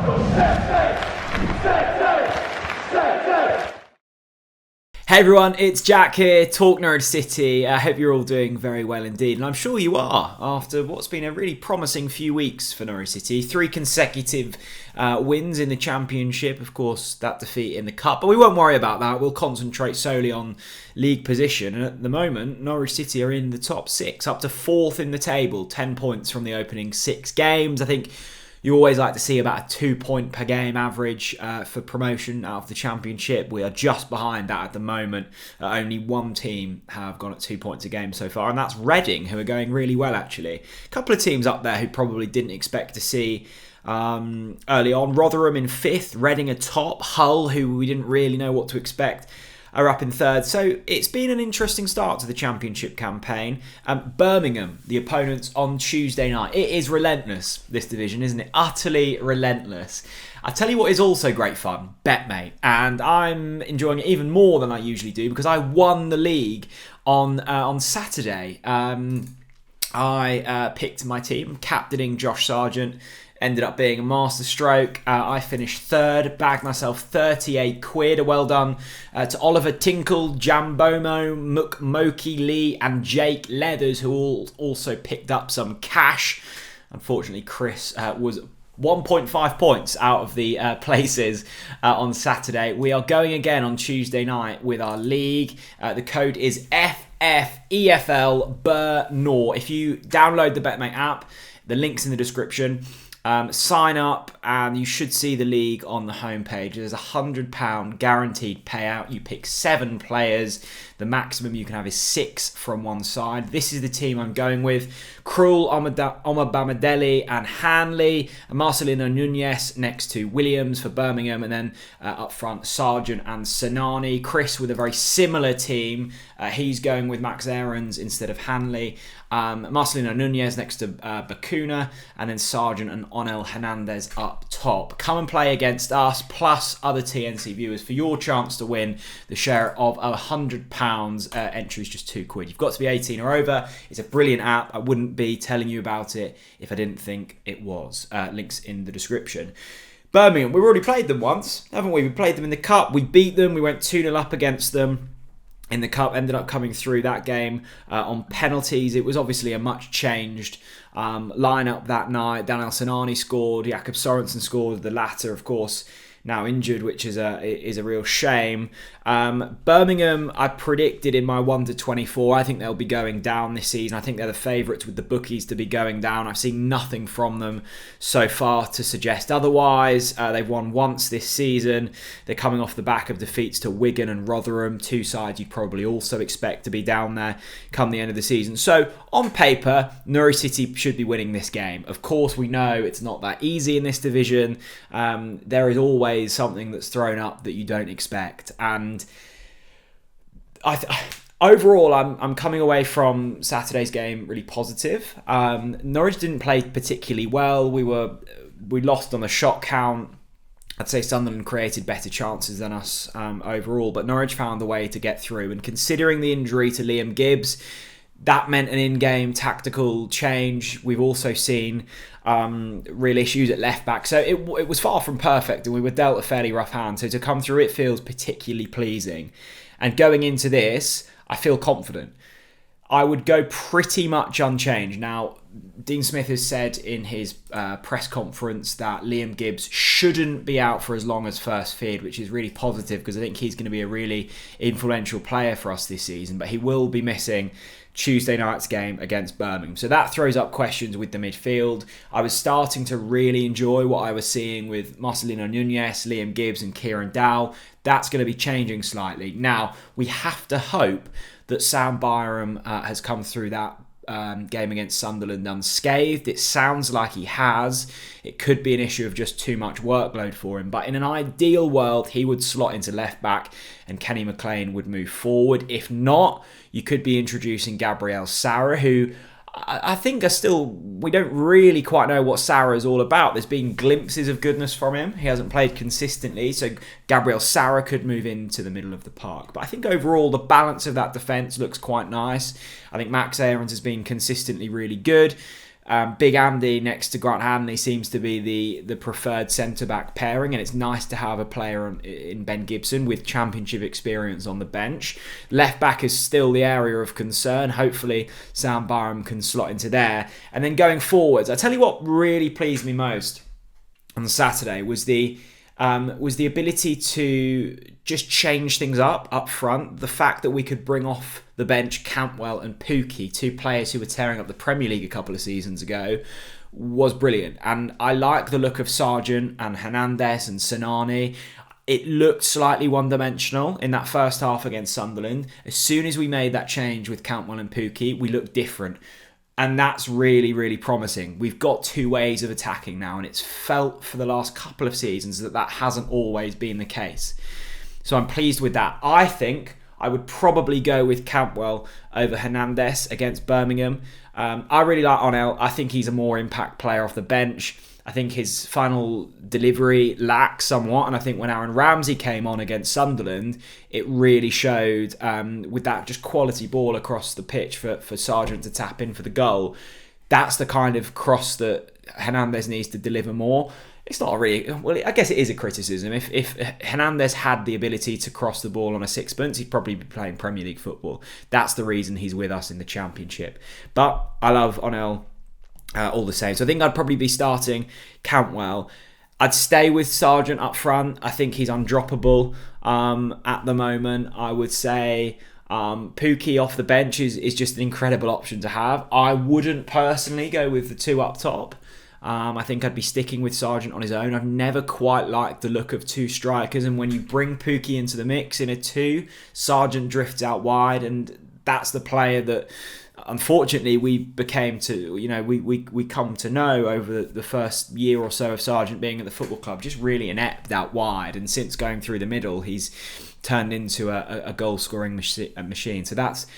Hey everyone, it's Jack here, Talk Norwich City. I hope you're all doing very well indeed, and I'm sure you are after what's been a really promising few weeks for Norwich City. 3 consecutive wins in the Championship, of course, that defeat in the Cup, but we won't worry about that. We'll concentrate solely on league position, and at the moment, Norwich City are in the top 6, up to 4th in the table, 10 points from the opening 6 games. I think you always like to see about a 2 point per game average for promotion out of the Championship. We are just behind that at the moment. Only one team have gone at 2 points a game so far, and that's Reading, who are going really well actually. A couple of teams up there who probably didn't expect to see early on. Rotherham in 5th, Reading atop, Hull, who we didn't really know what to expect, are up in 3rd. So it's been an interesting start to the Championship campaign. Birmingham, the opponents on Tuesday night. It is relentless, this division, isn't it? Utterly relentless. I tell you what is also great fun, BetMate. And I'm enjoying it even more than I usually do because I won the league on Saturday. I picked my team, captaining Josh Sargent. Ended up being a masterstroke. I finished 3rd, bagged myself 38 quid. A well done to Oliver Tinkle, Jambomo, Mukmoki Lee and Jake Leathers, who all also picked up some cash. Unfortunately, Chris was 1.5 points out of the places on Saturday. We are going again on Tuesday night with our league. The code is FFEFL BURNOR. If you download the BetMate app, the link's in the description. Sign up and you should see the league on the homepage. There's a £100 guaranteed payout. You pick 7 players. The maximum you can have is 6 from one side. This is the team I'm going with. Krul, Omabamidele and Hanley. Marcelino Nunez next to Williams for Birmingham. And then up front, Sargent and Senani. Chris with a very similar team. He's going with Max Aarons instead of Hanley. Marcelino Nunez next to Bakuna. And then Sargent and Onel Hernandez up top. Come and play against us plus other TNC viewers for your chance to win the share of £100. Entry is just £2. You've got to be 18 or over. It's a brilliant app. I wouldn't be telling you about it if I didn't think it was. Links in the description. Birmingham, we've already played them once, haven't we? We played them in the Cup. We beat them. We went 2-0 up against them in the Cup. Ended up coming through that game on penalties. It was obviously a much changed lineup that night. Daniel Senani scored. Jakob Sorensen scored. The latter, of course, now injured, which is a real shame. Birmingham, I predicted in my 1-24. I think they'll be going down this season. I think they're the favourites with the bookies to be going down. I've seen nothing from them so far to suggest otherwise. They've won once this season. They're coming off the back of defeats to Wigan and Rotherham, 2 sides you'd probably also expect to be down there come the end of the season. So on paper, Norwich City should be winning this game. Of course, we know it's not that easy in this division. There is always something that's thrown up that you don't expect, and overall I'm coming away from Saturday's game really positive. Norwich didn't play particularly well. We lost on the shot count. I'd say Sunderland created better chances than us overall, but Norwich found a way to get through, and considering the injury to Liam Gibbs, that meant an in-game tactical change. We've also seen real issues at left-back. So it was far from perfect, and we were dealt a fairly rough hand. So to come through it feels particularly pleasing. And going into this, I feel confident. I would go pretty much unchanged. Now, Dean Smith has said in his press conference that Liam Gibbs shouldn't be out for as long as first feared, which is really positive because I think he's going to be a really influential player for us this season. But he will be missing Tuesday night's game against Birmingham. So that throws up questions with the midfield. I was starting to really enjoy what I was seeing with Marcelino Nunez, Liam Gibbs and Kieran Dow. That's going to be changing slightly. Now, we have to hope that Sam Byram has come through that game against Sunderland unscathed. It sounds like he has. It could be an issue of just too much workload for him. But in an ideal world, he would slot into left back and Kenny McLean would move forward. If not, you could be introducing Gabriel Sara, who I think we don't really quite know what Sara is all about. There's been glimpses of goodness from him. He hasn't played consistently, so Gabriel Sara could move into the middle of the park. But I think overall the balance of that defence looks quite nice. I think Max Aarons has been consistently really good. Big Andy next to Grant Hanley seems to be the preferred centre-back pairing, and it's nice to have a player in Ben Gibson with championship experience on the bench. Left-back is still the area of concern. Hopefully Sam Barham can slot into there. And then going forwards, I tell you what really pleased me most on Saturday was the ability to just change things up front. The fact that we could bring off the bench Cantwell and Pukki, 2 players who were tearing up the Premier League a couple of seasons ago, was brilliant. And I like the look of Sargent and Hernandez and Sinani. It looked slightly one-dimensional in that first half against Sunderland. As soon as we made that change with Cantwell and Pukki, we looked different. And that's really, really promising. We've got 2 ways of attacking now, and it's felt for the last couple of seasons that hasn't always been the case. So I'm pleased with that. I think I would probably go with Cantwell over Hernandez against Birmingham. I really like Onel. I think he's a more impact player off the bench. I think his final delivery lacks somewhat, and I think when Aaron Ramsey came on against Sunderland, it really showed with that just quality ball across the pitch for Sargent to tap in for the goal. That's the kind of cross that Hernandez needs to deliver more. It's not really, well, I guess it is a criticism. If Hernandez had the ability to cross the ball on a sixpence, he'd probably be playing Premier League football. That's the reason he's with us in the Championship. But I love Onel all the same. So I think I'd probably be starting Cantwell. I'd stay with Sargent up front. I think he's undroppable at the moment. I would say Pukki off the bench is just an incredible option to have. I wouldn't personally go with the 2 up top. I think I'd be sticking with Sargent on his own. I've never quite liked the look of 2 strikers, and when you bring Pukki into the mix in a 2, Sargent drifts out wide, and that's the player that unfortunately we became to, we come to know over the first year or so of Sargent being at the football club, just really inept out wide, and since going through the middle, he's turned into a goal-scoring machine. So that's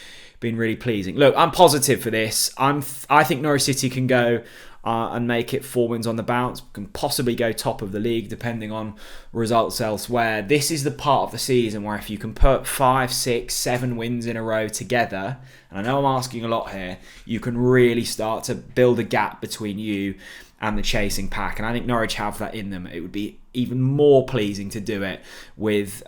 been really pleasing. Look, I'm positive for this. I think Norwich City can go and make it 4 wins on the bounce, can possibly go top of the league depending on results elsewhere. This is the part of the season where if you can put 5, 6, 7 wins in a row together, and I know I'm asking a lot here, you can really start to build a gap between you and the chasing pack, and I think Norwich have that in them. It would be even more pleasing to do it with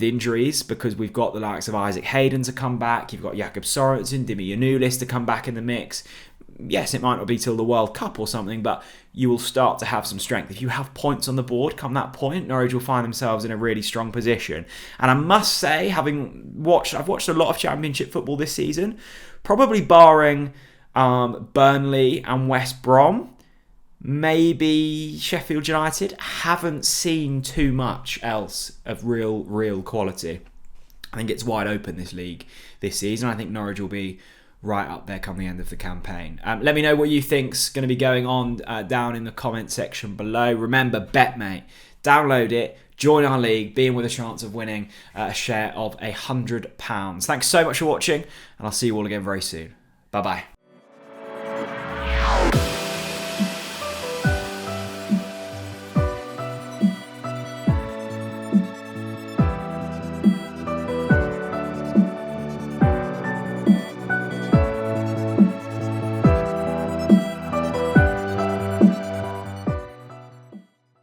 injuries, because we've got the likes of Isaac Hayden to come back, you've got Jakob Sorensen, Dimi Yanulis to come back in the mix. Yes, it might not be till the World Cup or something, but you will start to have some strength. If you have points on the board, come that point, Norwich will find themselves in a really strong position. And I must say, I've watched a lot of Championship football this season, probably barring Burnley and West Brom, maybe Sheffield United. Haven't seen too much else of real quality. I think it's wide open, this league this season. I think Norwich will be right up there come the end of the campaign. Let me know what you think's going to be going on down in the comment section below. Remember, bet, mate. Download it, join our league, be in with a chance of winning a share of £100. Thanks so much for watching, and I'll see you all again very soon. Bye-bye.